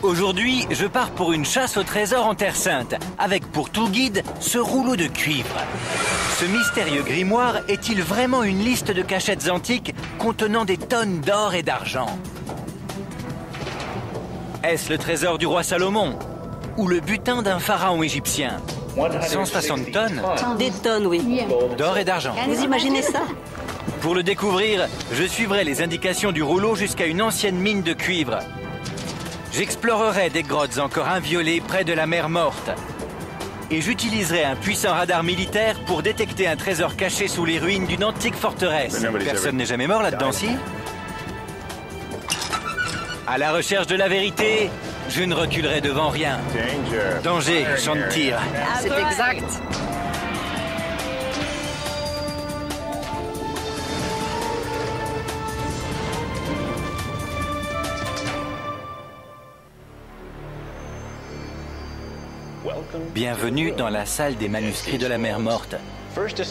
Aujourd'hui, je pars pour une chasse au trésor en Terre Sainte, avec pour tout guide ce rouleau de cuivre. Ce mystérieux grimoire est-il vraiment une liste de cachettes antiques contenant des tonnes d'or et d'argent? Est-ce le trésor du roi Salomon? Ou le butin d'un pharaon égyptien? 160 tonnes? Des tonnes, oui. D'or et d'argent. Vous imaginez ça? Pour le découvrir, je suivrai les indications du rouleau jusqu'à une ancienne mine de cuivre. J'explorerai des grottes encore inviolées près de la mer Morte. Et j'utiliserai un puissant radar militaire pour détecter un trésor caché sous les ruines d'une antique forteresse. Personne n'est jamais mort là-dedans, si? À la recherche de la vérité, je ne reculerai devant rien. Danger, champ de tir. C'est exact. Bienvenue dans la salle des manuscrits de la mer Morte.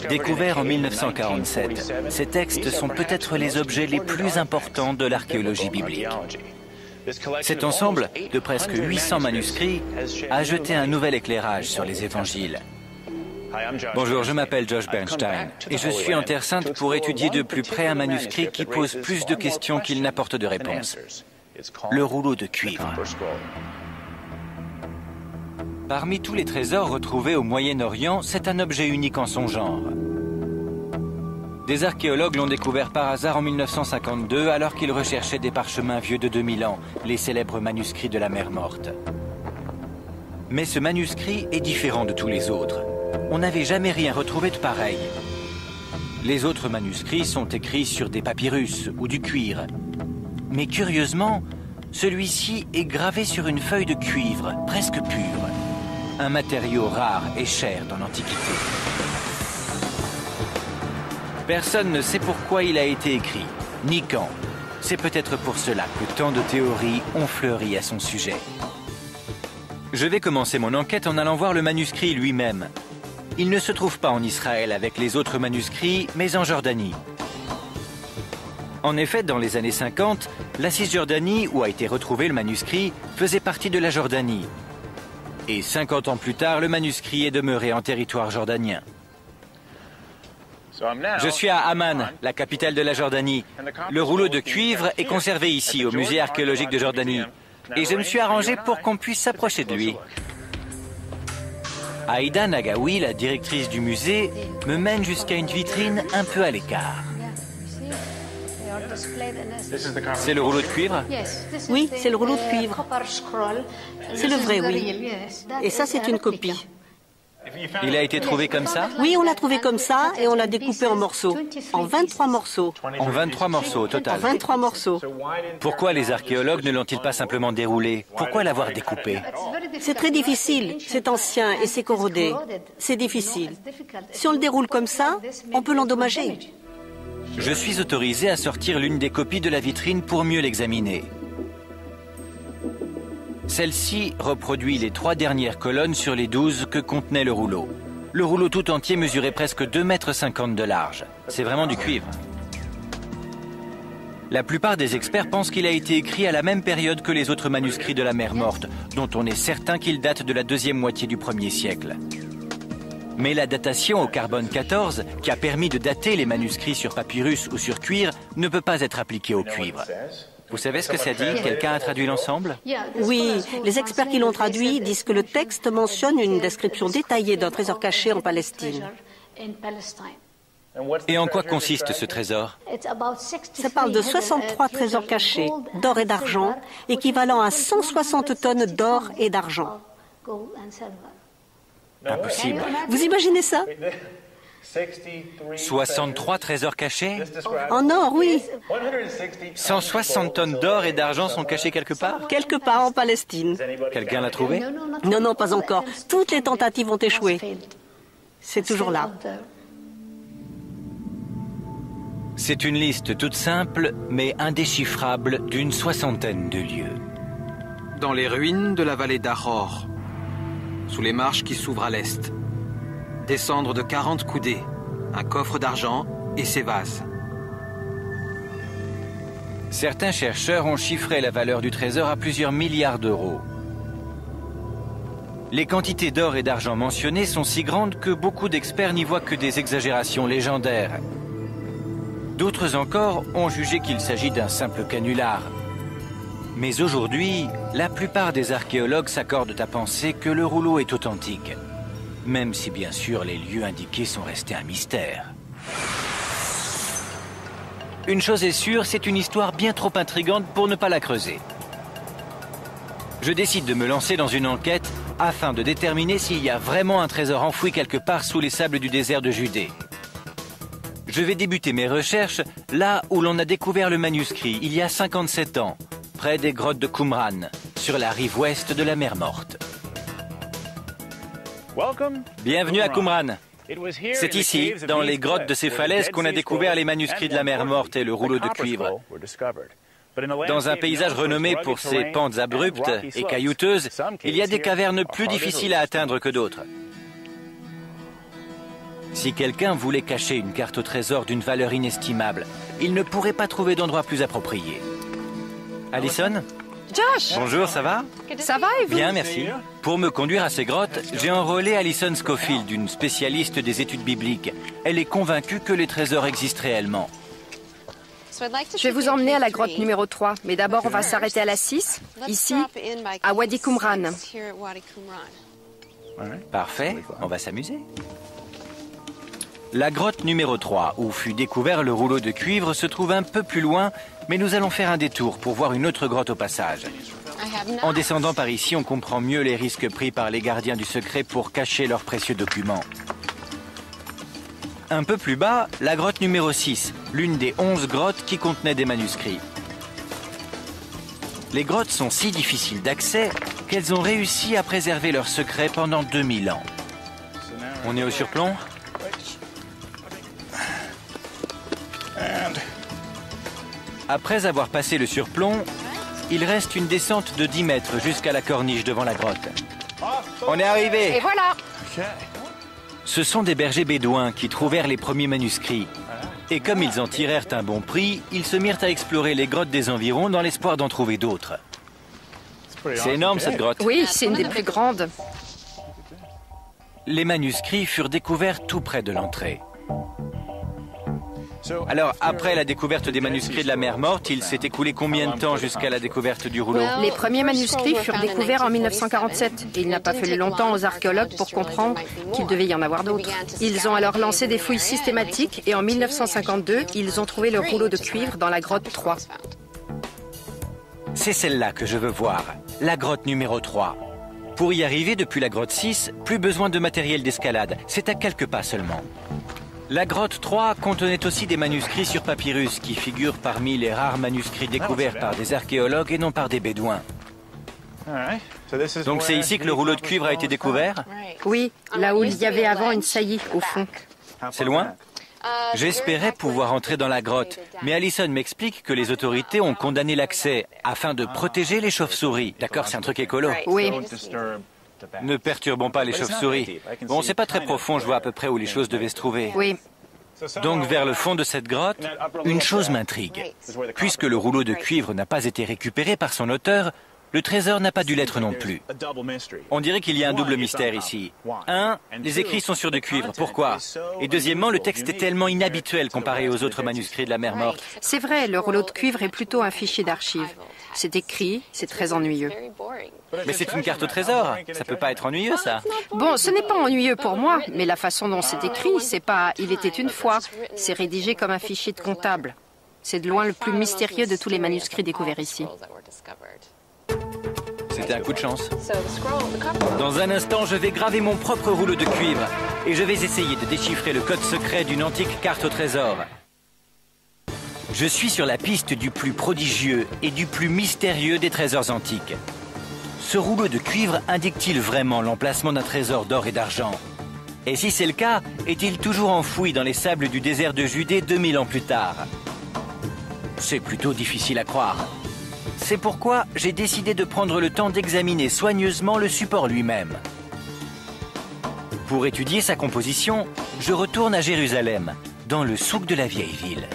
Découverts en 1947, ces textes sont peut-être les objets les plus importants de l'archéologie biblique. Cet ensemble de presque 800 manuscrits a jeté un nouvel éclairage sur les évangiles. Bonjour, je m'appelle Josh Bernstein et je suis en Terre Sainte pour étudier de plus près un manuscrit qui pose plus de questions qu'il n'apporte de réponses. Le rouleau de cuivre. Parmi tous les trésors retrouvés au Moyen-Orient, c'est un objet unique en son genre. Des archéologues l'ont découvert par hasard en 1952 alors qu'ils recherchaient des parchemins vieux de 2000 ans, les célèbres manuscrits de la mer Morte. Mais ce manuscrit est différent de tous les autres. On n'avait jamais rien retrouvé de pareil. Les autres manuscrits sont écrits sur des papyrus ou du cuir. Mais curieusement, celui-ci est gravé sur une feuille de cuivre, presque pure. Un matériau rare et cher dans l'Antiquité. Personne ne sait pourquoi il a été écrit, ni quand. C'est peut-être pour cela que tant de théories ont fleuri à son sujet. Je vais commencer mon enquête en allant voir le manuscrit lui-même. Il ne se trouve pas en Israël avec les autres manuscrits, mais en Jordanie. En effet, dans les années 50, la Cisjordanie, où a été retrouvé le manuscrit, faisait partie de la Jordanie. Et 50 ans plus tard, le manuscrit est demeuré en territoire jordanien. Je suis à Amman, la capitale de la Jordanie. Le rouleau de cuivre est conservé ici, au musée archéologique de Jordanie. Et je me suis arrangé pour qu'on puisse s'approcher de lui. Aïda Nagawi, la directrice du musée, me mène jusqu'à une vitrine un peu à l'écart. C'est le rouleau de cuivre? Oui, c'est le rouleau de cuivre. C'est le vrai, oui. Et ça, c'est une copie. Il a été trouvé comme ça? Oui, on l'a trouvé comme ça et on l'a découpé en morceaux. En 23 morceaux. En 23 morceaux au total? En 23 morceaux. Pourquoi les archéologues ne l'ont-ils pas simplement déroulé? Pourquoi l'avoir découpé? C'est très difficile. C'est ancien et c'est corrodé. C'est difficile. Si on le déroule comme ça, on peut l'endommager. Je suis autorisé à sortir l'une des copies de la vitrine pour mieux l'examiner. Celle-ci reproduit les 3 dernières colonnes sur les 12 que contenait le rouleau. Le rouleau tout entier mesurait presque 2,50 m de large. C'est vraiment du cuivre. La plupart des experts pensent qu'il a été écrit à la même période que les autres manuscrits de la mer Morte, dont on est certain qu'il date de la deuxième moitié du 1er siècle. Mais la datation au carbone 14, qui a permis de dater les manuscrits sur papyrus ou sur cuir, ne peut pas être appliquée au cuivre. Vous savez ce que ça dit? Quelqu'un a traduit l'ensemble? Oui, les experts qui l'ont traduit disent que le texte mentionne une description détaillée d'un trésor caché en Palestine. Et en quoi consiste ce trésor? Ça parle de 63 trésors cachés, d'or et d'argent, équivalent à 160 tonnes d'or et d'argent. Impossible. Vous imaginez ça? 63 trésors cachés? En or, oui. 160 tonnes d'or et d'argent sont cachés quelque part? Quelque part en Palestine. Quelqu'un l'a trouvé? Non, non, pas encore. Toutes les tentatives ont échoué. C'est toujours là. C'est une liste toute simple, mais indéchiffrable d'une 60aine de lieux. Dans les ruines de la vallée d'Aror, sous les marches qui s'ouvrent à l'est, descendre de 40 coudées, un coffre d'argent et ses vases. Certains chercheurs ont chiffré la valeur du trésor à plusieurs milliards d'euros. Les quantités d'or et d'argent mentionnées sont si grandes que beaucoup d'experts n'y voient que des exagérations légendaires. D'autres encore ont jugé qu'il s'agit d'un simple canular. Mais aujourd'hui, la plupart des archéologues s'accordent à penser que le rouleau est authentique, même si bien sûr les lieux indiqués sont restés un mystère. Une chose est sûre, c'est une histoire bien trop intrigante pour ne pas la creuser. Je décide de me lancer dans une enquête afin de déterminer s'il y a vraiment un trésor enfoui quelque part sous les sables du désert de Judée. Je vais débuter mes recherches là où l'on a découvert le manuscrit, il y a 57 ans, près des grottes de Qumran, sur la rive ouest de la mer Morte. Bienvenue à Qumran. C'est ici, dans les grottes de ces falaises, qu'on a découvert les manuscrits de la mer Morte et le rouleau de cuivre. Dans un paysage renommé pour ses pentes abruptes et caillouteuses, il y a des cavernes plus difficiles à atteindre que d'autres. Si quelqu'un voulait cacher une carte au trésor d'une valeur inestimable, il ne pourrait pas trouver d'endroit plus approprié. Alison ? Josh! Bonjour, ça va? Ça va et vous? Bien, merci. Pour me conduire à ces grottes, j'ai enrôlé Alison Scofield, une spécialiste des études bibliques. Elle est convaincue que les trésors existent réellement. Je vais vous emmener à la grotte numéro 3, mais d'abord on va s'arrêter à la 6, ici, à Wadi Qumran. Parfait, on va s'amuser. La grotte numéro 3, où fut découvert le rouleau de cuivre, se trouve un peu plus loin, mais nous allons faire un détour pour voir une autre grotte au passage. En descendant par ici, on comprend mieux les risques pris par les gardiens du secret pour cacher leurs précieux documents. Un peu plus bas, la grotte numéro 6, l'une des 11 grottes qui contenaient des manuscrits. Les grottes sont si difficiles d'accès qu'elles ont réussi à préserver leurs secrets pendant 2000 ans. On est au surplomb ? Après avoir passé le surplomb, il reste une descente de 10 mètres jusqu'à la corniche devant la grotte. On est arrivé! Et voilà! Ce sont des bergers bédouins qui trouvèrent les premiers manuscrits. Et comme ils en tirèrent un bon prix, ils se mirent à explorer les grottes des environs dans l'espoir d'en trouver d'autres. C'est énorme cette grotte. Oui, c'est une des plus grandes. Les manuscrits furent découverts tout près de l'entrée. Alors, après la découverte des manuscrits de la mer Morte, il s'est écoulé combien de temps jusqu'à la découverte du rouleau? Les premiers manuscrits furent découverts en 1947 et il n'a pas fallu longtemps aux archéologues pour comprendre qu'il devait y en avoir d'autres. Ils ont alors lancé des fouilles systématiques et en 1952, ils ont trouvé le rouleau de cuivre dans la grotte 3. C'est celle-là que je veux voir, la grotte numéro 3. Pour y arriver depuis la grotte 6, plus besoin de matériel d'escalade, c'est à quelques pas seulement. La grotte 3 contenait aussi des manuscrits sur papyrus qui figurent parmi les rares manuscrits découverts par des archéologues et non par des bédouins. Donc c'est ici que le rouleau de cuivre a été découvert? Oui, là où il y avait avant une saillie au fond. C'est loin? J'espérais pouvoir entrer dans la grotte, mais Alison m'explique que les autorités ont condamné l'accès afin de protéger les chauves-souris. D'accord, c'est un truc écolo. Oui. Ne perturbons pas les chauves-souris. Bon, c'est pas très profond, je vois à peu près où les choses devaient se trouver. Oui. Donc vers le fond de cette grotte, une chose m'intrigue. Puisque le rouleau de cuivre n'a pas été récupéré par son auteur, le trésor n'a pas dû l'être non plus. On dirait qu'il y a un double mystère ici. Un, les écrits sont sur du cuivre. Pourquoi? Et deuxièmement, le texte est tellement inhabituel comparé aux autres manuscrits de la mer Morte. C'est vrai, le rouleau de cuivre est plutôt un fichier d'archives. C'est écrit, c'est très ennuyeux. Mais c'est une carte au trésor. Ça peut pas être ennuyeux, ça. Bon, ce n'est pas ennuyeux pour moi, mais la façon dont c'est écrit, c'est pas « il était une fois ». C'est rédigé comme un fichier de comptable. C'est de loin le plus mystérieux de tous les manuscrits découverts ici. C'était un coup de chance. Dans un instant, je vais graver mon propre rouleau de cuivre et je vais essayer de déchiffrer le code secret d'une antique carte au trésor. Je suis sur la piste du plus prodigieux et du plus mystérieux des trésors antiques. Ce rouleau de cuivre indique-t-il vraiment l'emplacement d'un trésor d'or et d'argent? Et si c'est le cas, est-il toujours enfoui dans les sables du désert de Judée 2000 ans plus tard? C'est plutôt difficile à croire. C'est pourquoi j'ai décidé de prendre le temps d'examiner soigneusement le support lui-même. Pour étudier sa composition, je retourne à Jérusalem, dans le souk de la vieille ville.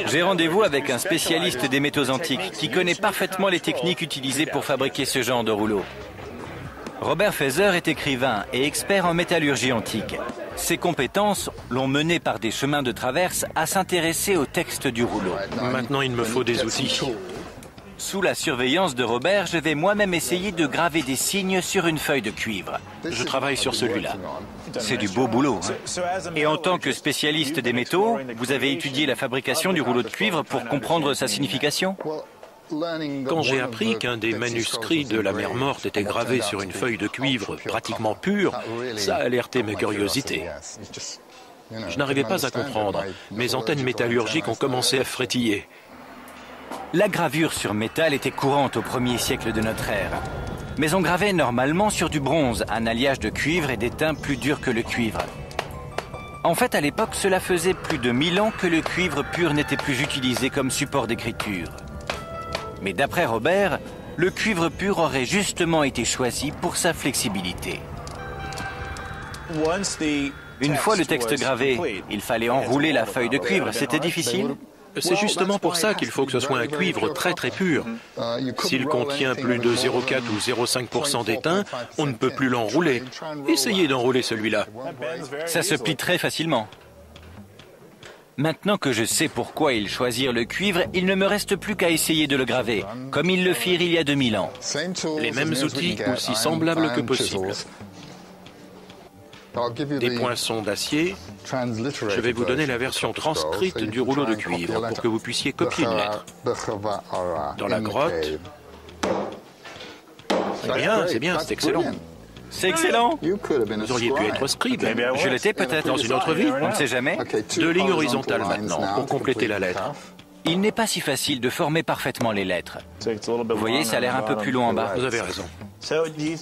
J'ai rendez-vous avec un spécialiste des métaux antiques qui connaît parfaitement les techniques utilisées pour fabriquer ce genre de rouleau. Robert Feather est écrivain et expert en métallurgie antique. Ses compétences l'ont mené par des chemins de traverse à s'intéresser au texte du rouleau. Maintenant, il me faut des outils. Sous la surveillance de Robert, je vais moi-même essayer de graver des signes sur une feuille de cuivre. Je travaille sur celui-là. C'est du beau boulot, hein. Et en tant que spécialiste des métaux, vous avez étudié la fabrication du rouleau de cuivre pour comprendre sa signification? Quand j'ai appris qu'un des manuscrits de la mer Morte était gravé sur une feuille de cuivre pratiquement pure, ça a alerté ma curiosité. Je n'arrivais pas à comprendre. Mes antennes métallurgiques ont commencé à frétiller. La gravure sur métal était courante au 1er siècle de notre ère. Mais on gravait normalement sur du bronze, un alliage de cuivre et d'étain plus dur que le cuivre. En fait, à l'époque, cela faisait plus de 1000 ans que le cuivre pur n'était plus utilisé comme support d'écriture. Mais d'après Robert, le cuivre pur aurait justement été choisi pour sa flexibilité. Une fois le texte gravé, il fallait enrouler la feuille de cuivre. C'était difficile? C'est justement pour ça qu'il faut que ce soit un cuivre très très pur. S'il contient plus de 0,4 ou 0,5% d'étain, on ne peut plus l'enrouler. Essayez d'enrouler celui-là. Ça se plie très facilement. Maintenant que je sais pourquoi ils choisirent le cuivre, il ne me reste plus qu'à essayer de le graver, comme ils le firent il y a 2000 ans. Les mêmes outils, aussi semblables que possible. Des poinçons d'acier. Je vais vous donner la version transcrite du rouleau de cuivre pour que vous puissiez copier une lettre. Dans la grotte. C'est bien, c'est excellent. C'est excellent. Vous auriez pu être scribe. Je l'étais peut-être dans une autre vie. On ne sait jamais. 2 lignes horizontales maintenant pour compléter la lettre. Il n'est pas si facile de former parfaitement les lettres. Vous voyez, ça a l'air un peu plus long en bas. Vous avez raison.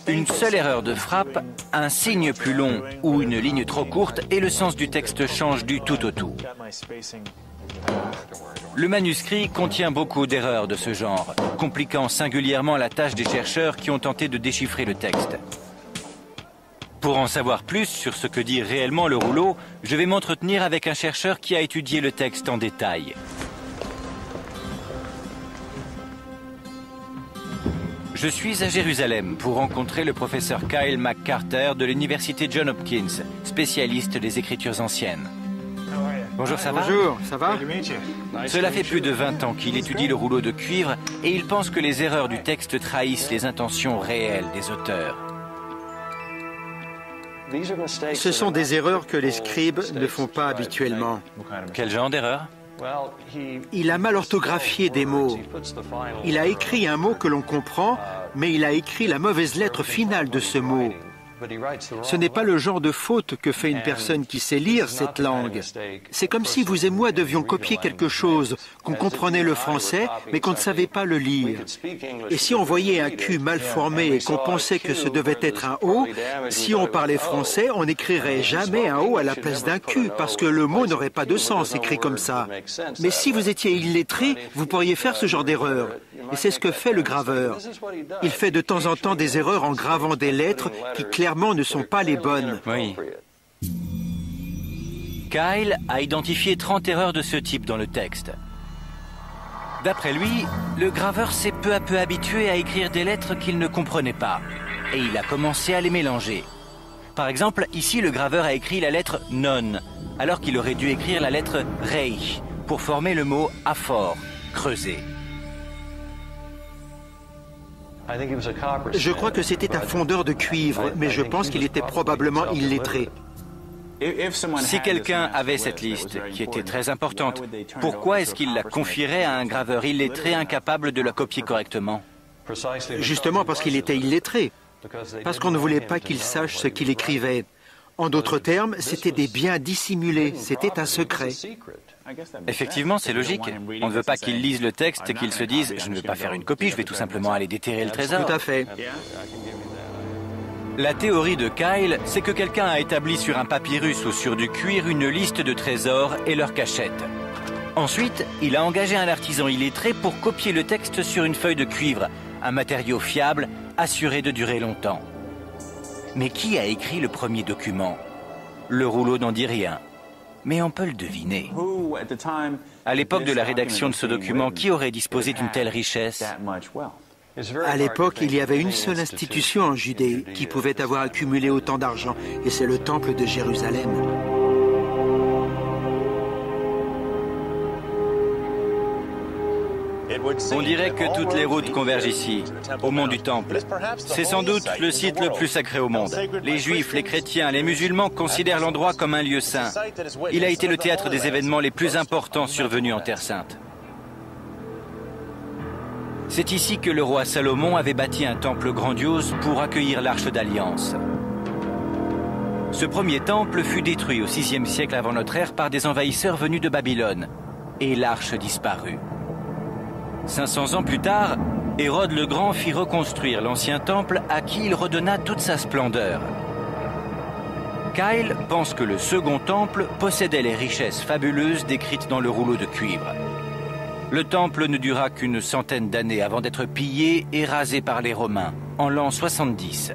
Une seule erreur de frappe, un signe plus long ou une ligne trop courte et le sens du texte change du tout au tout. Le manuscrit contient beaucoup d'erreurs de ce genre, compliquant singulièrement la tâche des chercheurs qui ont tenté de déchiffrer le texte. Pour en savoir plus sur ce que dit réellement le rouleau, je vais m'entretenir avec un chercheur qui a étudié le texte en détail. Je suis à Jérusalem pour rencontrer le professeur Kyle McCarter de l'université Johns Hopkins, spécialiste des écritures anciennes. Bonjour, ça va? Bonjour, ça va? Cela fait plus de 20 ans qu'il étudie le rouleau de cuivre et il pense que les erreurs du texte trahissent les intentions réelles des auteurs. Ce sont des erreurs que les scribes ne font pas habituellement. Quel genre d'erreur? Il a mal orthographié des mots. Il a écrit un mot que l'on comprend, mais il a écrit la mauvaise lettre finale de ce mot. Ce n'est pas le genre de faute que fait une personne qui sait lire cette langue. C'est comme si vous et moi devions copier quelque chose, qu'on comprenait le français, mais qu'on ne savait pas le lire. Et si on voyait un Q mal formé et qu'on pensait que ce devait être un O, si on parlait français, on n'écrirait jamais un O à la place d'un Q, parce que le mot n'aurait pas de sens écrit comme ça. Mais si vous étiez illettré, vous pourriez faire ce genre d'erreur. Et c'est ce que fait le graveur. Il fait de temps en temps des erreurs en gravant des lettres qui clairement ne sont pas les bonnes. Oui. Kyle a identifié 30 erreurs de ce type dans le texte. D'après lui, le graveur s'est peu à peu habitué à écrire des lettres qu'il ne comprenait pas. Et il a commencé à les mélanger. Par exemple, ici, le graveur a écrit la lettre non, alors qu'il aurait dû écrire la lettre rei pour former le mot aphore, creuser. Je crois que c'était un fondeur de cuivre, mais je pense qu'il était probablement illettré. Si quelqu'un avait cette liste, qui était très importante, pourquoi est-ce qu'il la confierait à un graveur illettré incapable de la copier correctement? Justement parce qu'il était illettré, parce qu'on ne voulait pas qu'il sache ce qu'il écrivait. En d'autres termes, c'était des biens dissimulés, c'était un secret. Effectivement, c'est logique. On ne veut pas qu'ils lisent le texte et qu'ils se disent « je ne veux pas faire une copie, je vais tout simplement aller déterrer le trésor ». Tout à fait. La théorie de Kyle, c'est que quelqu'un a établi sur un papyrus ou sur du cuir une liste de trésors et leurs cachettes. Ensuite, il a engagé un artisan illettré pour copier le texte sur une feuille de cuivre, un matériau fiable, assuré de durer longtemps. Mais qui a écrit le premier document? Le rouleau n'en dit rien. mais on peut le deviner. À l'époque de la rédaction de ce document, qui aurait disposé d'une telle richesse? À l'époque, il y avait une seule institution en Judée qui pouvait avoir accumulé autant d'argent, et c'est le Temple de Jérusalem. On dirait que toutes les routes convergent ici, au mont du Temple. C'est sans doute le site le plus sacré au monde. Les Juifs, les chrétiens, les musulmans considèrent l'endroit comme un lieu saint. Il a été le théâtre des événements les plus importants survenus en Terre Sainte. C'est ici que le roi Salomon avait bâti un temple grandiose pour accueillir l'Arche d'Alliance. Ce premier temple fut détruit au VIe siècle avant notre ère par des envahisseurs venus de Babylone, et l'Arche disparut. 500 ans plus tard, Hérode le Grand fit reconstruire l'ancien temple à qui il redonna toute sa splendeur. Kyle pense que le second temple possédait les richesses fabuleuses décrites dans le rouleau de cuivre. Le temple ne dura qu'une centaine d'années avant d'être pillé et rasé par les Romains, en l'an 70.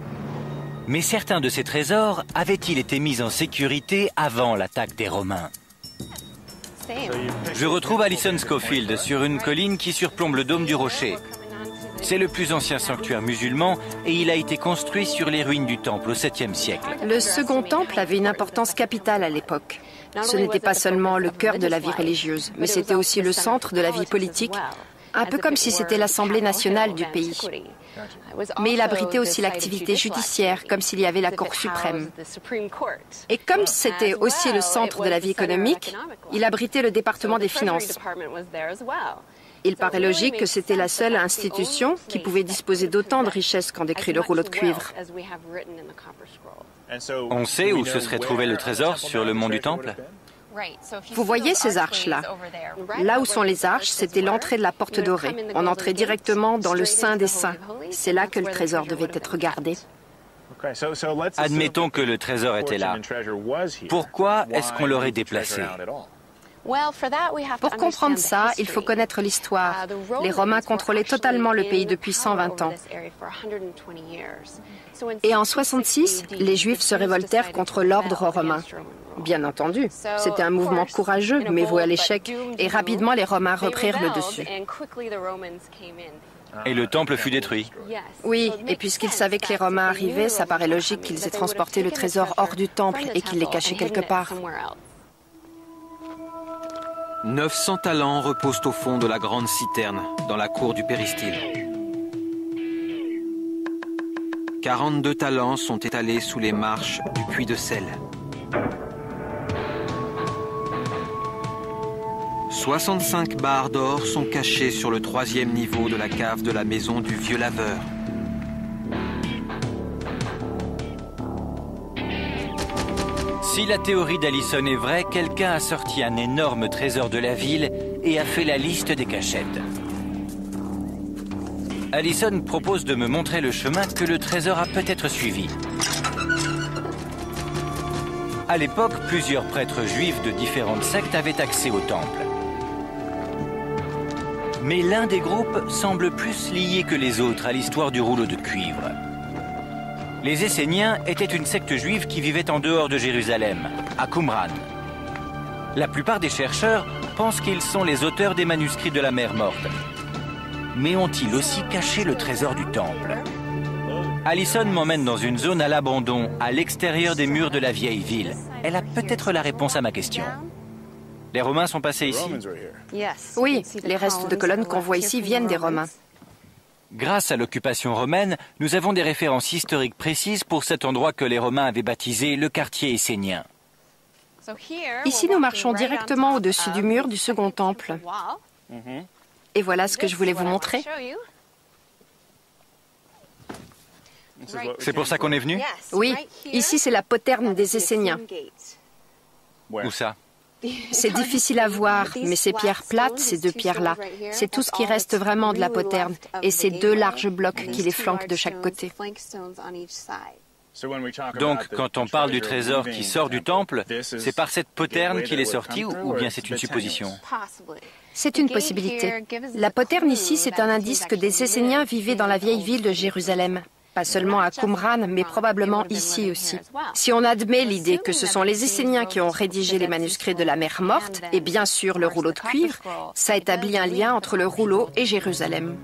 Mais certains de ces trésors avaient-ils été mis en sécurité avant l'attaque des Romains? Je retrouve Alison Schofield sur une colline qui surplombe le dôme du Rocher. C'est le plus ancien sanctuaire musulman et il a été construit sur les ruines du temple au 7e siècle. Le second temple avait une importance capitale à l'époque. Ce n'était pas seulement le cœur de la vie religieuse, mais c'était aussi le centre de la vie politique, un peu comme si c'était l'Assemblée nationale du pays. Mais il abritait aussi l'activité judiciaire, comme s'il y avait la Cour suprême. Et comme c'était aussi le centre de la vie économique, il abritait le département des finances. Il paraît logique que c'était la seule institution qui pouvait disposer d'autant de richesses qu'en décrit le rouleau de cuivre. On sait où se serait trouvé le trésor sur le mont du Temple? Vous voyez ces arches-là? Là où sont les arches, c'était l'entrée de la porte dorée. On entrait directement dans le Saint des Saints. C'est là que le trésor devait être gardé. Admettons que le trésor était là. Pourquoi est-ce qu'on l'aurait déplacé? Pour comprendre ça, il faut connaître l'histoire. Les Romains contrôlaient totalement le pays depuis 120 ans. Et en 66, les Juifs se révoltèrent contre l'ordre romain. Bien entendu, c'était un mouvement courageux, mais voué à l'échec, et rapidement les Romains reprirent le dessus. Et le temple fut détruit? Oui, et puisqu'ils savaient que les Romains arrivaient, ça paraît logique qu'ils aient transporté le trésor hors du temple et qu'ils l'aient caché quelque part. 900 talents reposent au fond de la grande citerne, dans la cour du péristyle. 42 talents sont étalés sous les marches du puits de sel. 65 barres d'or sont cachées sur le 3e niveau de la cave de la maison du vieux laveur. Si la théorie d'Allison est vraie, quelqu'un a sorti un énorme trésor de la ville et a fait la liste des cachettes. Allison propose de me montrer le chemin que le trésor a peut-être suivi. À l'époque, plusieurs prêtres juifs de différentes sectes avaient accès au temple. Mais l'un des groupes semble plus lié que les autres à l'histoire du rouleau de cuivre. Les Esséniens étaient une secte juive qui vivait en dehors de Jérusalem, à Qumran. La plupart des chercheurs pensent qu'ils sont les auteurs des manuscrits de la mer Morte. Mais ont-ils aussi caché le trésor du temple? Allison m'emmène dans une zone à l'abandon, à l'extérieur des murs de la vieille ville. Elle a peut-être la réponse à ma question. Les Romains sont passés ici? Oui, les restes de colonnes qu'on voit ici viennent des Romains. Grâce à l'occupation romaine, nous avons des références historiques précises pour cet endroit que les Romains avaient baptisé le quartier essénien. Ici, nous marchons directement au-dessus du mur du second temple. Et voilà ce que je voulais vous montrer. C'est pour ça qu'on est venu? Oui, ici c'est la poterne des Esséniens. Où ça? C'est difficile à voir, mais ces pierres plates, ces deux pierres-là, c'est tout ce qui reste vraiment de la poterne, et ces deux larges blocs qui les flanquent de chaque côté. Donc, quand on parle du trésor qui sort du temple, c'est par cette poterne qu'il est sorti ou bien c'est une supposition? C'est une possibilité. La poterne ici, c'est un indice que des Esséniens vivaient dans la vieille ville de Jérusalem. pas seulement à Qumran, mais probablement ici aussi. Si on admet l'idée que ce sont les Esséniens qui ont rédigé les manuscrits de la mer Morte, et bien sûr le rouleau de cuivre, ça établit un lien entre le rouleau et Jérusalem.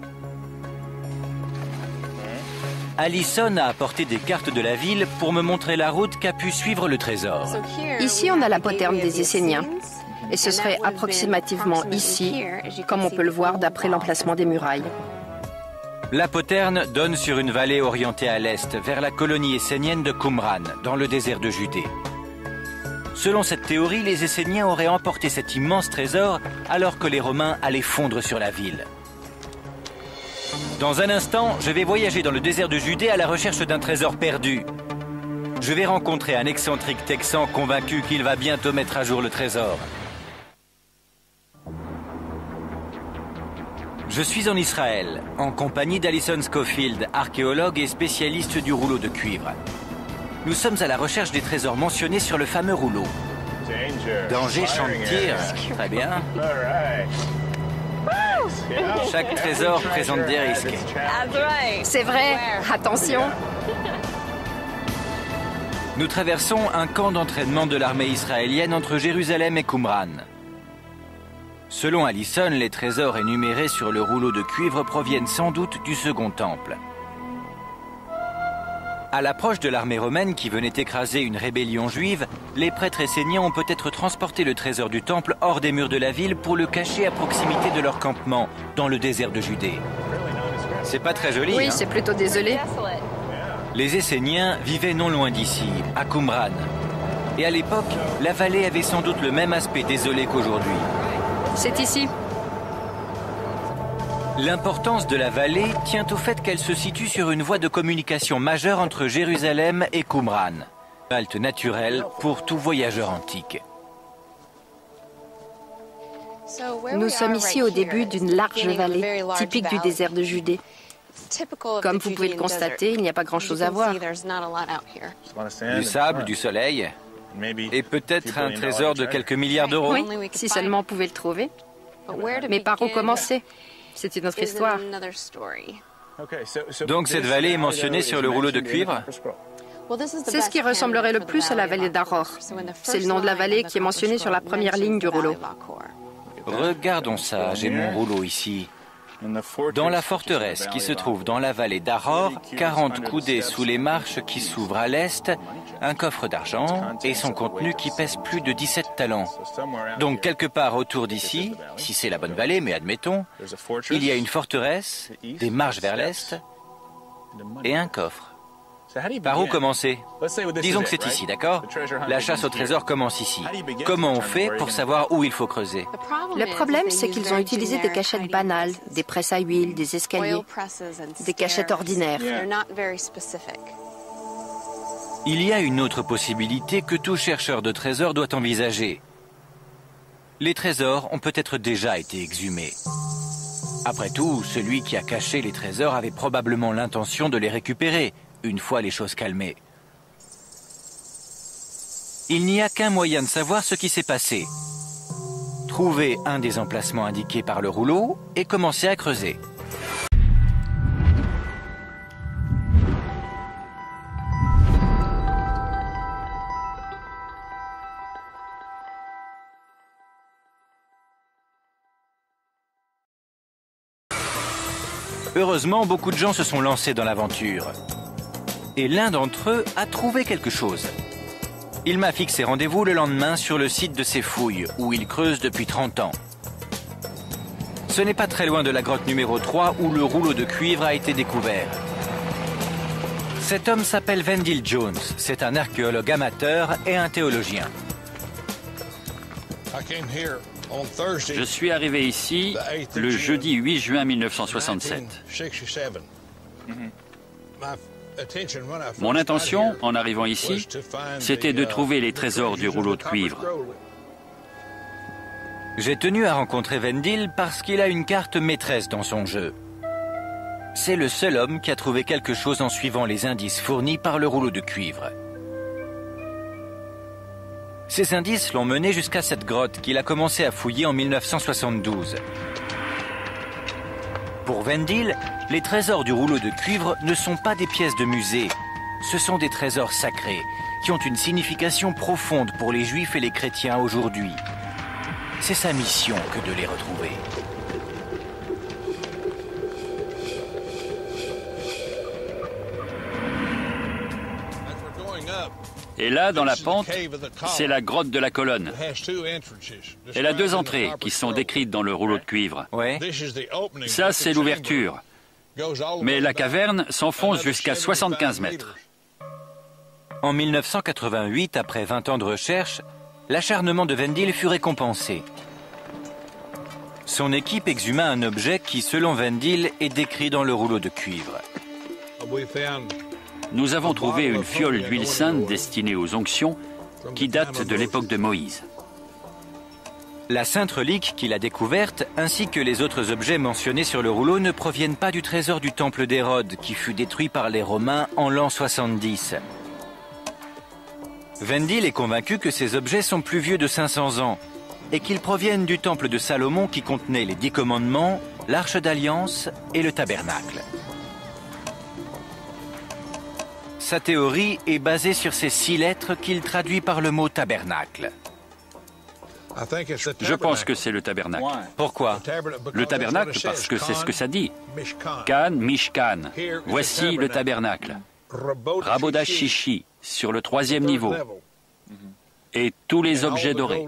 Allison a apporté des cartes de la ville pour me montrer la route qu'a pu suivre le trésor. Ici, on a la poterne des Esséniens. Et ce serait approximativement ici, comme on peut le voir d'après l'emplacement des murailles. La poterne donne sur une vallée orientée à l'est, vers la colonie essénienne de Qumran, dans le désert de Judée. Selon cette théorie, les Esséniens auraient emporté cet immense trésor alors que les Romains allaient fondre sur la ville. Dans un instant, je vais voyager dans le désert de Judée à la recherche d'un trésor perdu. Je vais rencontrer un excentrique texan convaincu qu'il va bientôt mettre à jour le trésor. Je suis en Israël, en compagnie d'Alison Schofield, archéologue et spécialiste du rouleau de cuivre. Nous sommes à la recherche des trésors mentionnés sur le fameux rouleau. Danger, champ de tir, très bien. Chaque trésor présente des risques. C'est vrai, attention. Nous traversons un camp d'entraînement de l'armée israélienne entre Jérusalem et Qumran. Selon Allison, les trésors énumérés sur le rouleau de cuivre proviennent sans doute du Second Temple. À l'approche de l'armée romaine qui venait écraser une rébellion juive, les prêtres esséniens ont peut-être transporté le trésor du temple hors des murs de la ville pour le cacher à proximité de leur campement, dans le désert de Judée. C'est pas très joli, Oui, hein? c'est plutôt désolé. Les Esséniens vivaient non loin d'ici, à Qumran. Et à l'époque, la vallée avait sans doute le même aspect désolé qu'aujourd'hui. C'est ici. L'importance de la vallée tient au fait qu'elle se situe sur une voie de communication majeure entre Jérusalem et Qumran. Halte naturelle pour tout voyageur antique. Nous sommes ici au début d'une large vallée, typique du désert de Judée. Comme vous pouvez le constater, il n'y a pas grand-chose à voir. Du sable, du soleil, et peut-être un trésor de quelques milliards d'euros. Oui, si seulement on pouvait le trouver. Mais par où commencer? C'est une autre histoire. Donc cette vallée est mentionnée sur le rouleau de cuivre? C'est ce qui ressemblerait le plus à la vallée d'Aror. C'est le nom de la vallée qui est mentionné sur la première ligne du rouleau. Regardons ça, j'ai mon rouleau ici. Dans la forteresse qui se trouve dans la vallée d'Aror, 40 coudées sous les marches qui s'ouvrent à l'est, un coffre d'argent et son contenu qui pèse plus de 17 talents. Donc quelque part autour d'ici, si c'est la bonne vallée, mais admettons, il y a une forteresse, des marches vers l'est et un coffre. Par où commencer? Disons que c'est ici, d'accord? La chasse au trésor commence ici. Comment on fait pour savoir où il faut creuser? Le problème, c'est qu'ils ont utilisé des cachettes banales, des presses à huile, des escaliers, des cachettes ordinaires. Il y a une autre possibilité que tout chercheur de trésors doit envisager. Les trésors ont peut-être déjà été exhumés. Après tout, celui qui a caché les trésors avait probablement l'intention de les récupérer, une fois les choses calmées. Il n'y a qu'un moyen de savoir ce qui s'est passé. Trouver un des emplacements indiqués par le rouleau et commencer à creuser. Heureusement, beaucoup de gens se sont lancés dans l'aventure. Et l'un d'entre eux a trouvé quelque chose. Il m'a fixé rendez-vous le lendemain sur le site de ses fouilles, où il creuse depuis 30 ans. Ce n'est pas très loin de la grotte numéro 3 où le rouleau de cuivre a été découvert. Cet homme s'appelle Wendell Jones. C'est un archéologue amateur et un théologien. Je suis arrivé ici le jeudi 8 juin 1967. Mon intention, en arrivant ici, c'était de trouver les trésors du rouleau de cuivre. J'ai tenu à rencontrer Wendell parce qu'il a une carte maîtresse dans son jeu. C'est le seul homme qui a trouvé quelque chose en suivant les indices fournis par le rouleau de cuivre. Ces indices l'ont mené jusqu'à cette grotte qu'il a commencé à fouiller en 1972. Pour Vendil, les trésors du rouleau de cuivre ne sont pas des pièces de musée. Ce sont des trésors sacrés qui ont une signification profonde pour les Juifs et les chrétiens aujourd'hui. C'est sa mission que de les retrouver. Et là, dans la pente, c'est la grotte de la colonne. Elle a 2 entrées qui sont décrites dans le rouleau de cuivre. Ouais. Ça, c'est l'ouverture. Mais la caverne s'enfonce jusqu'à 75 mètres. En 1988, après 20 ans de recherche, l'acharnement de Vendil fut récompensé. Son équipe exhuma un objet qui, selon Vendil, est décrit dans le rouleau de cuivre. Nous avons trouvé une fiole d'huile sainte destinée aux onctions qui date de l'époque de Moïse. La sainte relique qu'il a découverte, ainsi que les autres objets mentionnés sur le rouleau, ne proviennent pas du trésor du temple d'Hérode, qui fut détruit par les Romains en l'an 70. Vendil est convaincu que ces objets sont plus vieux de 500 ans et qu'ils proviennent du temple de Salomon qui contenait les 10 commandements, l'arche d'alliance et le tabernacle. Sa théorie est basée sur ces 6 lettres qu'il traduit par le mot tabernacle. Je pense que c'est le tabernacle. Pourquoi? Le tabernacle parce que c'est ce que ça dit. Kan, Mishkan. Voici le tabernacle. Rabodash Shishi, sur le 3e niveau. Et tous les objets dorés.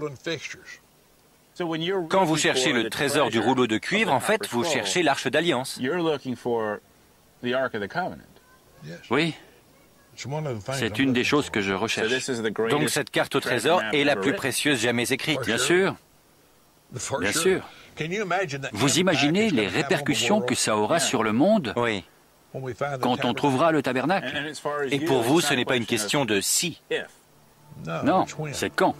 Quand vous cherchez le trésor du rouleau de cuivre, en fait, vous cherchez l'arche d'alliance. Oui. C'est une des choses que je recherche. Donc cette carte au trésor est la plus précieuse jamais écrite. Bien sûr. Bien sûr. Vous imaginez les répercussions que ça aura sur le monde Oui. quand on trouvera le tabernacle? Et pour vous, ce n'est pas une question de si. Non, c'est quand.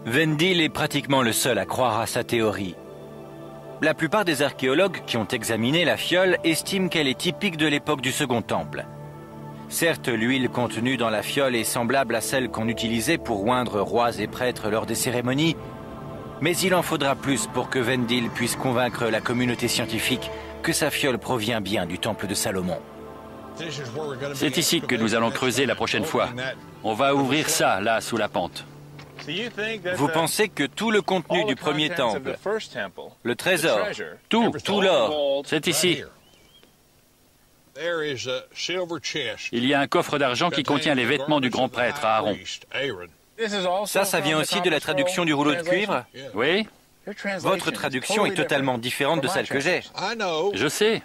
Vendil est pratiquement le seul à croire à sa théorie. La plupart des archéologues qui ont examiné la fiole estiment qu'elle est typique de l'époque du Second Temple. Certes, l'huile contenue dans la fiole est semblable à celle qu'on utilisait pour oindre rois et prêtres lors des cérémonies, mais il en faudra plus pour que Vendil puisse convaincre la communauté scientifique que sa fiole provient bien du temple de Salomon. C'est ici que nous allons creuser la prochaine fois. On va ouvrir ça, là, sous la pente. Vous pensez que tout le contenu du premier temple, le trésor, tout l'or, C'est ici. Il y a un coffre d'argent qui contient les vêtements du grand prêtre Aaron. Ça vient aussi de la traduction du rouleau de cuivre? Oui, Votre traduction est totalement différente de celle que j'ai. je sais.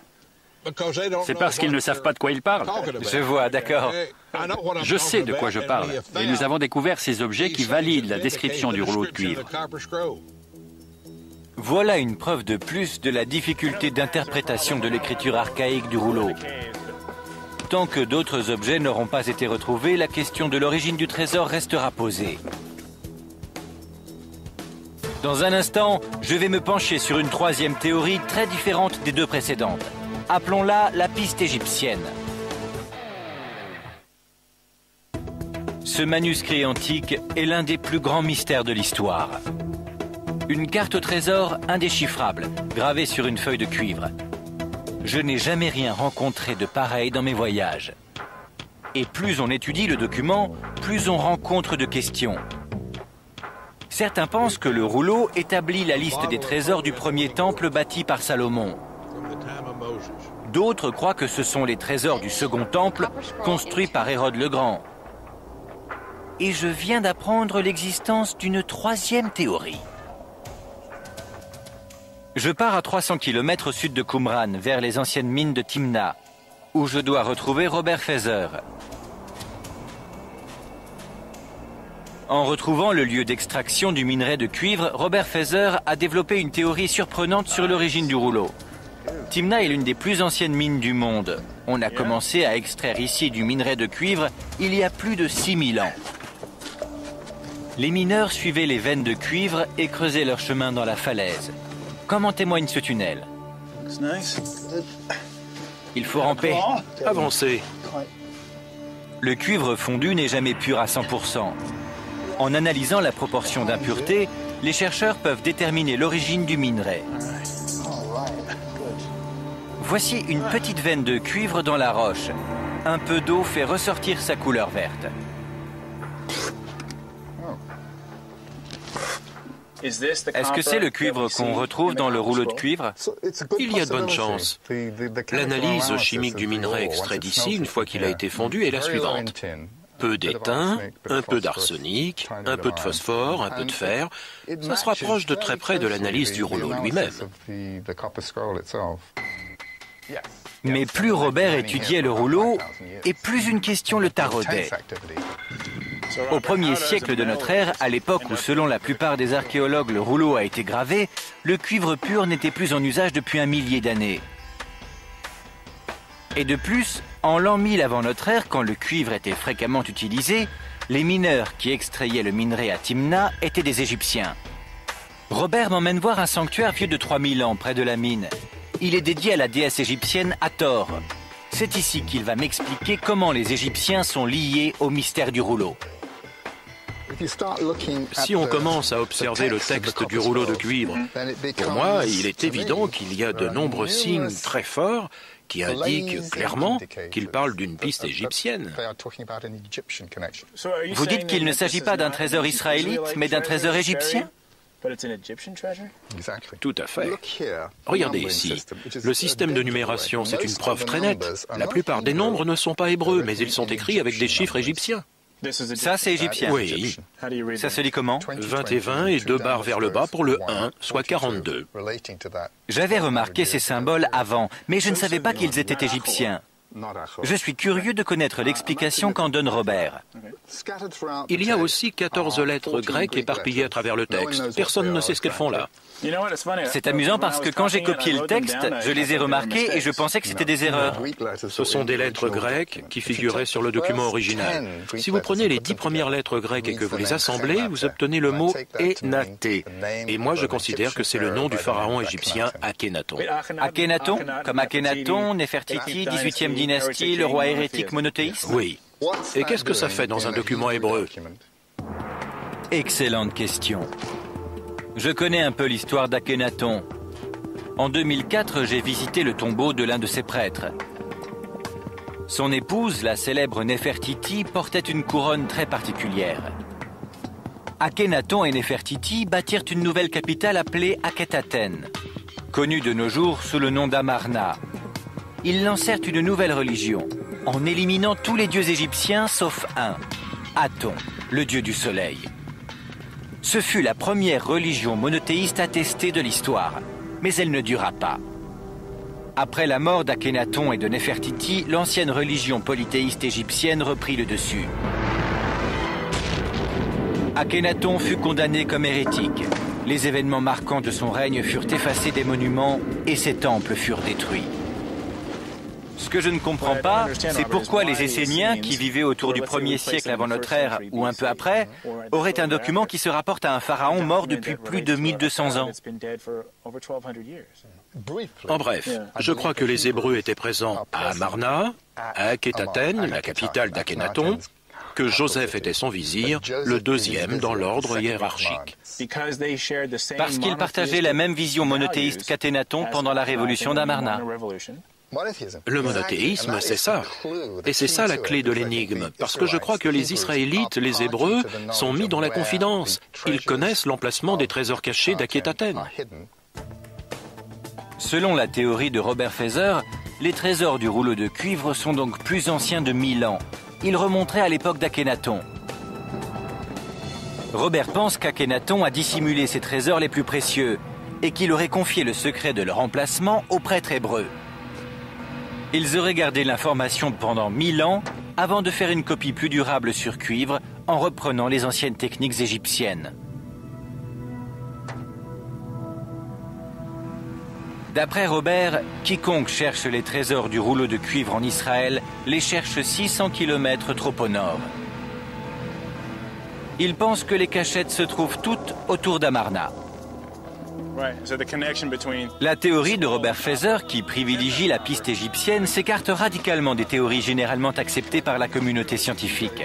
C'est parce qu'ils ne savent pas de quoi ils parlent. Je vois, d'accord. Je sais de quoi je parle. Et nous avons découvert ces objets qui valident la description du rouleau de cuivre. Voilà une preuve de plus de la difficulté d'interprétation de l'écriture archaïque du rouleau. Tant que d'autres objets n'auront pas été retrouvés, la question de l'origine du trésor restera posée. Dans un instant, je vais me pencher sur une 3e théorie très différente des 2 précédentes. Appelons-la la piste égyptienne. Ce manuscrit antique est l'un des plus grands mystères de l'histoire. Une carte au trésor indéchiffrable, gravée sur une feuille de cuivre. Je n'ai jamais rien rencontré de pareil dans mes voyages. Et plus on étudie le document, plus on rencontre de questions. Certains pensent que le rouleau établit la liste des trésors du premier temple bâti par Salomon. D'autres croient que ce sont les trésors du second temple construit par Hérode le Grand. Et je viens d'apprendre l'existence d'une 3e théorie. Je pars à 300 km au sud de Qumran, vers les anciennes mines de Timna, où je dois retrouver Robert Feather. En retrouvant le lieu d'extraction du minerai de cuivre, Robert Feather a développé une théorie surprenante sur l'origine du rouleau. Timna est l'une des plus anciennes mines du monde. On a commencé à extraire ici du minerai de cuivre il y a plus de 6000 ans. Les mineurs suivaient les veines de cuivre et creusaient leur chemin dans la falaise. Comme en témoigne ce tunnel. Il faut ramper. Avancez. Le cuivre fondu n'est jamais pur à 100%. En analysant la proportion d'impuretés, les chercheurs peuvent déterminer l'origine du minerai. Voici une petite veine de cuivre dans la roche. Un peu d'eau fait ressortir sa couleur verte. Est-ce que c'est le cuivre qu'on retrouve dans le rouleau de cuivre? Il y a de bonnes chances. L'analyse chimique du minerai extrait d'ici, une fois qu'il a été fondu, est la suivante. Peu d'étain, un peu d'arsenic, un peu de phosphore, un peu de fer. Ça se rapproche de très près de l'analyse du rouleau lui-même. Mais plus Robert étudiait le rouleau, et plus une question le taraudait. Au 1er siècle de notre ère, à l'époque où selon la plupart des archéologues le rouleau a été gravé, le cuivre pur n'était plus en usage depuis 1 millier d'années. Et de plus, en l'an 1000 avant notre ère, quand le cuivre était fréquemment utilisé, les mineurs qui extrayaient le minerai à Timna étaient des Égyptiens. Robert m'emmène voir un sanctuaire vieux de 3000 ans près de la mine. Il est dédié à la déesse égyptienne Hathor. C'est ici qu'il va m'expliquer comment les Égyptiens sont liés au mystère du rouleau. Si on commence à observer le texte du rouleau de cuivre, pour moi, il est évident qu'il y a de nombreux signes très forts qui indiquent clairement qu'il parle d'une piste égyptienne. Vous dites qu'il ne s'agit pas d'un trésor israélite, mais d'un trésor égyptien? Tout à fait. Regardez ici. Le système de numération, c'est une preuve très nette. La plupart des nombres ne sont pas hébreux, mais ils sont écrits avec des chiffres égyptiens. Ça, c'est égyptien. Oui. Ça se lit comment? 20 et 20 et 2 barres vers le bas pour le 1, soit 42. J'avais remarqué ces symboles avant, mais je ne savais pas qu'ils étaient égyptiens. Je suis curieux de connaître l'explication qu'en donne Robert. Il y a aussi 14 lettres grecques éparpillées à travers le texte. Personne ne sait ce qu'elles font là. C'est amusant parce que quand j'ai copié le texte, je les ai remarquées et je pensais que c'était des erreurs. Ce sont des lettres grecques qui figuraient sur le document original. Si vous prenez les 10 premières lettres grecques et que vous les assemblez, vous obtenez le mot Énaté. Et moi, je considère que c'est le nom du pharaon égyptien Akhénaton. Akhénaton, comme Akhénaton, Néfertiti, 18e dynastie, le roi hérétique monothéiste? Oui. Et qu'est-ce que ça fait dans un document hébreu? Excellente question. Je connais un peu l'histoire d'Akhénaton. En 2004, j'ai visité le tombeau de l'un de ses prêtres. Son épouse, la célèbre Néfertiti, portait une couronne très particulière. Akhénaton et Néfertiti bâtirent une nouvelle capitale appelée Akhetaten, connue de nos jours sous le nom d'Amarna. Ils lancèrent une nouvelle religion, en éliminant tous les dieux égyptiens sauf un, Aton, le dieu du soleil. Ce fut la première religion monothéiste attestée de l'histoire, mais elle ne dura pas. Après la mort d'Akhénaton et de Néfertiti, l'ancienne religion polythéiste égyptienne reprit le dessus. Akhénaton fut condamné comme hérétique. Les événements marquants de son règne furent effacés des monuments et ses temples furent détruits. Ce que je ne comprends pas, c'est pourquoi les Esséniens, qui vivaient autour du 1er siècle avant notre ère ou un peu après, auraient un document qui se rapporte à un pharaon mort depuis plus de 1200 ans. En bref, je crois que les Hébreux étaient présents à Amarna, à Akhetaten, la capitale d'Akhénaton, que Joseph était son vizir, le deuxième dans l'ordre hiérarchique. Parce qu'ils partageaient la même vision monothéiste qu'Akhénaton pendant la révolution d'Amarna. Le monothéisme, c'est ça. Et c'est ça la clé de l'énigme, parce que je crois que les Israélites, les Hébreux, sont mis dans la confidence. Ils connaissent l'emplacement des trésors cachés d'Akhetaten. Selon la théorie de Robert Feser, les trésors du rouleau de cuivre sont donc plus anciens de 1000 ans. Ils remonteraient à l'époque d'Akhénaton. Robert pense qu'Akhénaton a dissimulé ses trésors les plus précieux et qu'il aurait confié le secret de leur emplacement aux prêtres hébreux. Ils auraient gardé l'information pendant 1000 ans avant de faire une copie plus durable sur cuivre en reprenant les anciennes techniques égyptiennes. D'après Robert, quiconque cherche les trésors du rouleau de cuivre en Israël les cherche 600 km trop au nord. Il pense que les cachettes se trouvent toutes autour d'Amarna. La théorie de Robert Feser, qui privilégie la piste égyptienne, s'écarte radicalement des théories généralement acceptées par la communauté scientifique.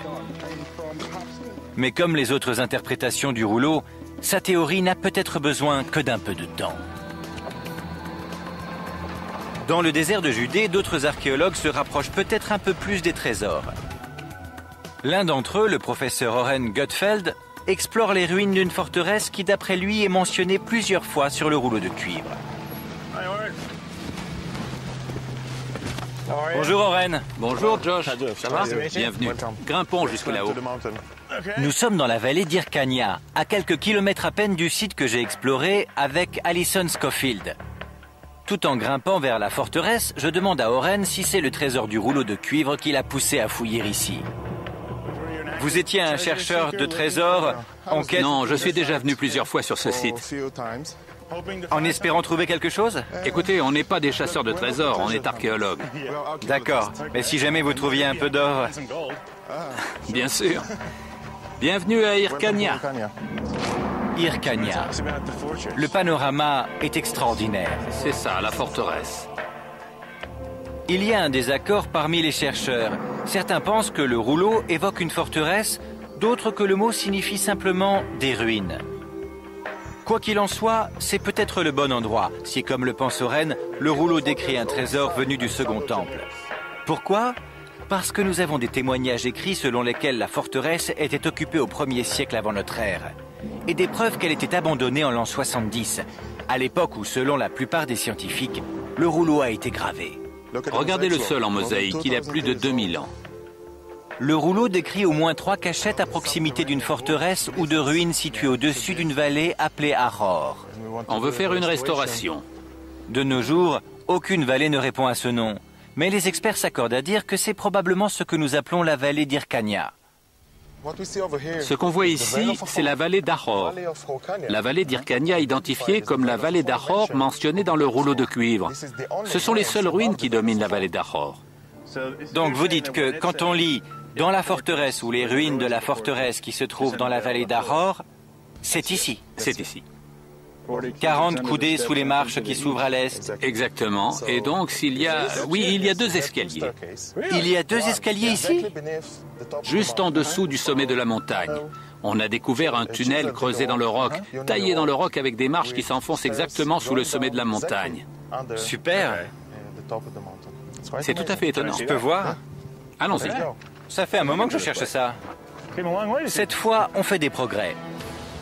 Mais comme les autres interprétations du rouleau, sa théorie n'a peut-être besoin que d'un peu de temps. Dans le désert de Judée, d'autres archéologues se rapprochent peut-être un peu plus des trésors. L'un d'entre eux, le professeur Oren Gutfeld, explore les ruines d'une forteresse qui, d'après lui, est mentionnée plusieurs fois sur le rouleau de cuivre. Bonjour Oren. Bonjour Josh. Ça va? Bienvenue. Grimpons jusque là-haut. Nous sommes dans la vallée d'Hyrcania, à quelques kilomètres à peine du site que j'ai exploré avec Alison Schofield. Tout en grimpant vers la forteresse, je demande à Oren si c'est le trésor du rouleau de cuivre qui l'a poussé à fouiller ici. Vous étiez un chercheur de trésors en quête... Non, je suis déjà venu plusieurs fois sur ce site. En espérant trouver quelque chose? Écoutez, on n'est pas des chasseurs de trésors, on est archéologues. D'accord, mais si jamais vous trouviez un peu d'or... Bien sûr. Bienvenue à Hyrcania. Hyrcania. Le panorama est extraordinaire. C'est ça, la forteresse. Il y a un désaccord parmi les chercheurs. Certains pensent que le rouleau évoque une forteresse, d'autres que le mot signifie simplement des ruines. Quoi qu'il en soit, c'est peut-être le bon endroit, si comme le pense Oren, le rouleau décrit un trésor venu du Second Temple. Pourquoi? Parce que nous avons des témoignages écrits selon lesquels la forteresse était occupée au 1er siècle avant notre ère, et des preuves qu'elle était abandonnée en l'an 70, à l'époque où, selon la plupart des scientifiques, le rouleau a été gravé. Regardez le sol en mosaïque, il a plus de 2000 ans. Le rouleau décrit au moins 3 cachettes à proximité d'une forteresse ou de ruines situées au-dessus d'une vallée appelée Aror. On veut faire une restauration. De nos jours, aucune vallée ne répond à ce nom, mais les experts s'accordent à dire que c'est probablement ce que nous appelons la vallée d'Hyrcania. Ce qu'on voit ici, c'est la vallée d'Aror. La vallée d'Hyrcania identifiée comme la vallée d'Aror mentionnée dans le rouleau de cuivre. Ce sont les seules ruines qui dominent la vallée d'Aror. Donc vous dites que quand on lit « dans la forteresse » ou les ruines de la forteresse qui se trouvent dans la vallée d'Aror, c'est ici. C'est ici. 40 coudées sous les marches qui s'ouvrent à l'est. Exactement. Et donc, s'il y a... Oui, il y a 2 escaliers. Il y a 2 escaliers ici? Juste en dessous du sommet de la montagne. On a découvert un tunnel creusé dans le roc, taillé dans le roc avec des marches qui s'enfoncent exactement sous le sommet de la montagne. Super. C'est tout à fait étonnant. Je peux voir? Allons-y. Ça fait un moment que je cherche ça. Cette fois, on fait des progrès.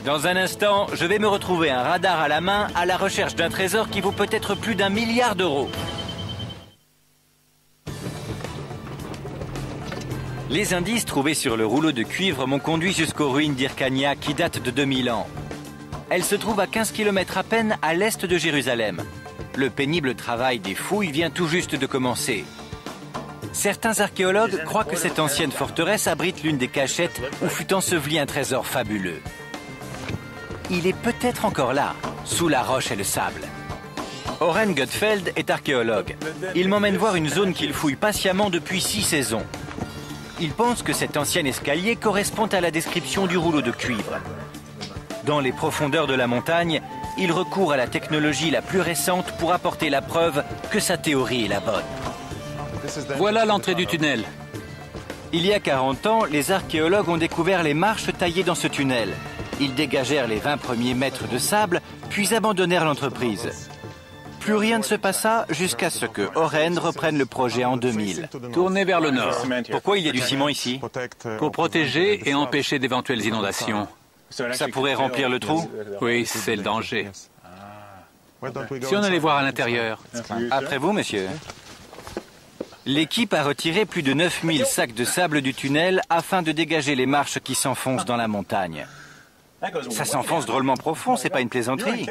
Dans un instant, je vais me retrouver un radar à la main à la recherche d'un trésor qui vaut peut-être plus d'1 milliard d'euros. Les indices trouvés sur le rouleau de cuivre m'ont conduit jusqu'aux ruines d'Hyrcania qui datent de 2000 ans. Elles se trouvent à 15 km à peine à l'est de Jérusalem. Le pénible travail des fouilles vient tout juste de commencer. Certains archéologues croient que cette ancienne forteresse abrite l'une des cachettes où fut enseveli un trésor fabuleux. Il est peut-être encore là, sous la roche et le sable. Oren Gutfeld est archéologue. Il m'emmène voir une zone qu'il fouille patiemment depuis 6 saisons. Il pense que cet ancien escalier correspond à la description du rouleau de cuivre. Dans les profondeurs de la montagne, il recourt à la technologie la plus récente pour apporter la preuve que sa théorie est la bonne. Voilà l'entrée du tunnel. Il y a 40 ans, les archéologues ont découvert les marches taillées dans ce tunnel. Ils dégagèrent les 20 premiers mètres de sable, puis abandonnèrent l'entreprise. Plus rien ne se passa jusqu'à ce que Oren reprenne le projet en 2000. Tournez vers le nord. Pourquoi il y a du ciment ici? Pour protéger et empêcher d'éventuelles inondations. Ça pourrait remplir le trou? Oui, c'est le danger. Si on allait voir à l'intérieur. Après vous, monsieur. L'équipe a retiré plus de 9000 sacs de sable du tunnel afin de dégager les marches qui s'enfoncent dans la montagne. Ça s'enfonce drôlement profond, c'est pas une plaisanterie.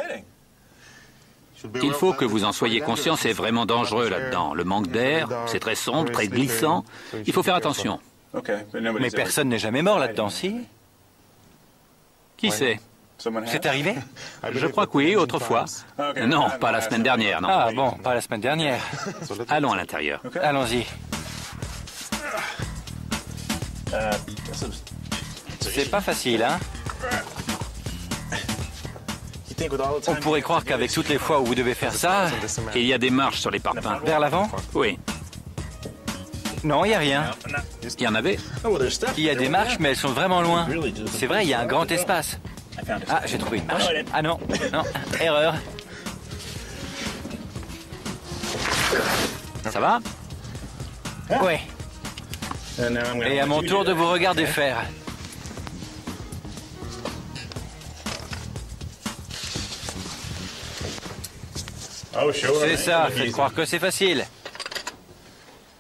Il faut que vous en soyez conscient, c'est vraiment dangereux là-dedans. Le manque d'air, c'est très sombre, très glissant. Il faut faire attention. Mais personne n'est jamais mort là-dedans, si? Qui sait? C'est arrivé? Je crois que oui, autrefois. Non, pas la semaine dernière, non. Ah bon, pas la semaine dernière. Allons à l'intérieur. Allons-y. C'est pas facile, hein? On pourrait croire qu'avec toutes les fois où vous devez faire ça... Il y a des marches sur les parpaings. Vers l'avant? Oui. Non, il n'y a rien. Il y en avait? Il y a des marches, mais elles sont vraiment loin. C'est vrai, il y a un grand espace. Ah, j'ai trouvé une marche. Ah non, non, erreur. Ça va? Ouais. Et à mon tour de vous regarder faire. C'est ça, faites croire que c'est facile.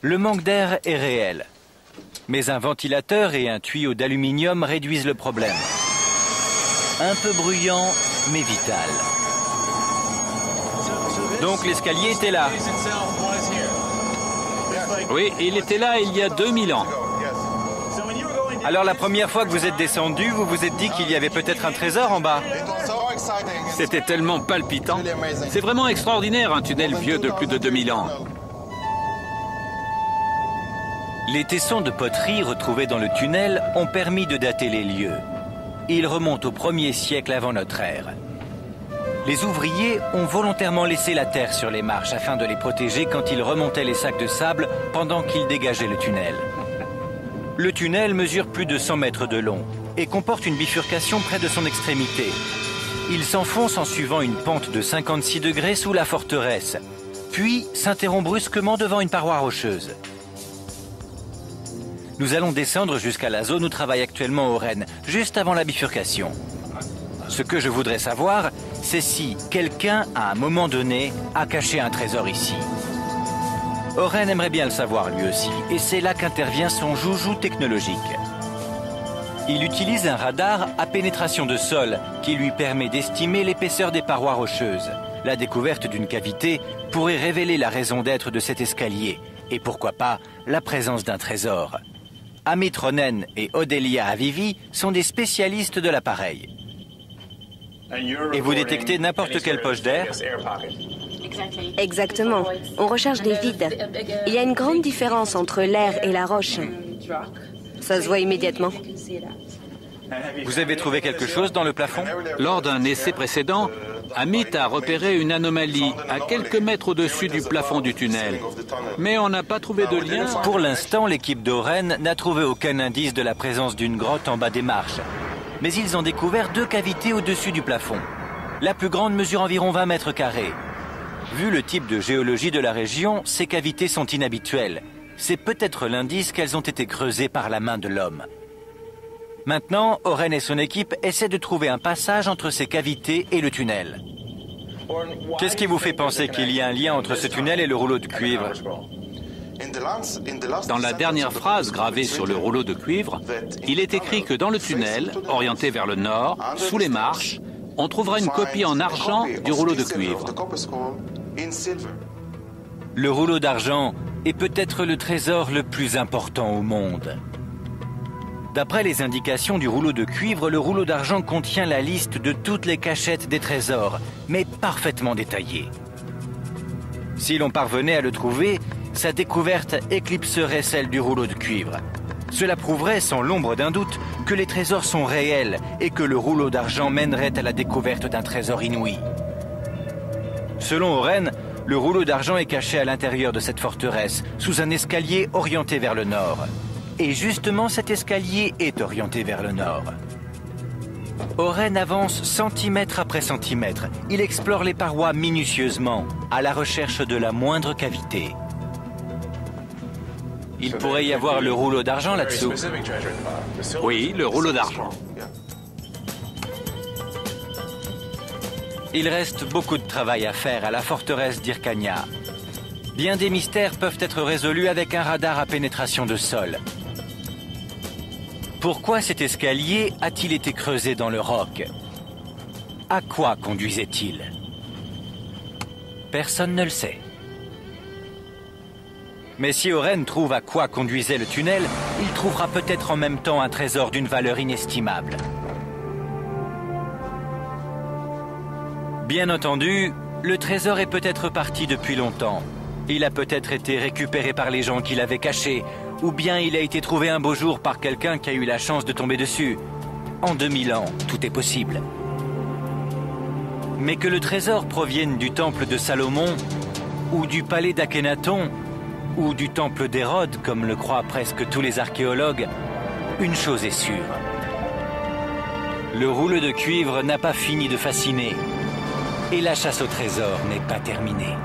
Le manque d'air est réel. Mais un ventilateur et un tuyau d'aluminium réduisent le problème. Un peu bruyant, mais vital. Donc l'escalier était là. Oui, il était là il y a 2000 ans. Alors la première fois que vous êtes descendu, vous vous êtes dit qu'il y avait peut-être un trésor en bas. C'était tellement palpitant. C'est vraiment extraordinaire, un tunnel vieux de plus de 2000 ans. Les tessons de poterie retrouvés dans le tunnel ont permis de dater les lieux. Ils remontent au 1er siècle avant notre ère. Les ouvriers ont volontairement laissé la terre sur les marches afin de les protéger quand ils remontaient les sacs de sable pendant qu'ils dégageaient le tunnel. Le tunnel mesure plus de 100 mètres de long et comporte une bifurcation près de son extrémité. Il s'enfonce en suivant une pente de 56 degrés sous la forteresse, puis s'interrompt brusquement devant une paroi rocheuse. Nous allons descendre jusqu'à la zone où travaille actuellement Oren, juste avant la bifurcation. Ce que je voudrais savoir, c'est si quelqu'un, à un moment donné, a caché un trésor ici. Oren aimerait bien le savoir lui aussi, et c'est là qu'intervient son joujou technologique. Il utilise un radar à pénétration de sol qui lui permet d'estimer l'épaisseur des parois rocheuses. La découverte d'une cavité pourrait révéler la raison d'être de cet escalier, et pourquoi pas la présence d'un trésor. Amit Ronen et Odelia Avivi sont des spécialistes de l'appareil. Et vous détectez n'importe quelle poche d'air? Exactement. On recherche des vides. Il y a une grande différence entre l'air et la roche. Ça se voit immédiatement. Vous avez trouvé quelque chose dans le plafond? Lors d'un essai précédent, Amit a repéré une anomalie à quelques mètres au-dessus du plafond du tunnel. Mais on n'a pas trouvé de lien. Pour l'instant, l'équipe d'Oren n'a trouvé aucun indice de la présence d'une grotte en bas des marches. Mais ils ont découvert 2 cavités au-dessus du plafond. La plus grande mesure environ 20 mètres carrés. Vu le type de géologie de la région, ces cavités sont inhabituelles. C'est peut-être l'indice qu'elles ont été creusées par la main de l'homme. Maintenant, Oren et son équipe essaient de trouver un passage entre ces cavités et le tunnel. Qu'est-ce qui vous fait penser qu'il y a un lien entre ce tunnel et le rouleau de cuivre? Dans la dernière phrase gravée sur le rouleau de cuivre, il est écrit que dans le tunnel, orienté vers le nord, sous les marches, on trouvera une copie en argent du rouleau de cuivre. Le rouleau d'argent est peut-être le trésor le plus important au monde. D'après les indications du rouleau de cuivre, le rouleau d'argent contient la liste de toutes les cachettes des trésors, mais parfaitement détaillée. Si l'on parvenait à le trouver, sa découverte éclipserait celle du rouleau de cuivre. Cela prouverait sans l'ombre d'un doute que les trésors sont réels et que le rouleau d'argent mènerait à la découverte d'un trésor inouï. Selon Oren, le rouleau d'argent est caché à l'intérieur de cette forteresse, sous un escalier orienté vers le nord. Et justement, cet escalier est orienté vers le nord. Oren avance centimètre après centimètre. Il explore les parois minutieusement, à la recherche de la moindre cavité. Il pourrait y avoir le rouleau d'argent là-dessous. Oui, le rouleau d'argent. Il reste beaucoup de travail à faire à la forteresse d'Hyrcania. Bien des mystères peuvent être résolus avec un radar à pénétration de sol. Pourquoi cet escalier a-t-il été creusé dans le roc? À quoi conduisait-il? Personne ne le sait. Mais si Oren trouve à quoi conduisait le tunnel, il trouvera peut-être en même temps un trésor d'une valeur inestimable. Bien entendu, le trésor est peut-être parti depuis longtemps. Il a peut-être été récupéré par les gens qui l'avaient caché, ou bien il a été trouvé un beau jour par quelqu'un qui a eu la chance de tomber dessus. En 2000 ans, tout est possible. Mais que le trésor provienne du temple de Salomon, ou du palais d'Akhénaton, ou du temple d'Hérode, comme le croient presque tous les archéologues, une chose est sûre. Le rouleau de cuivre n'a pas fini de fasciner, et la chasse au trésor n'est pas terminée.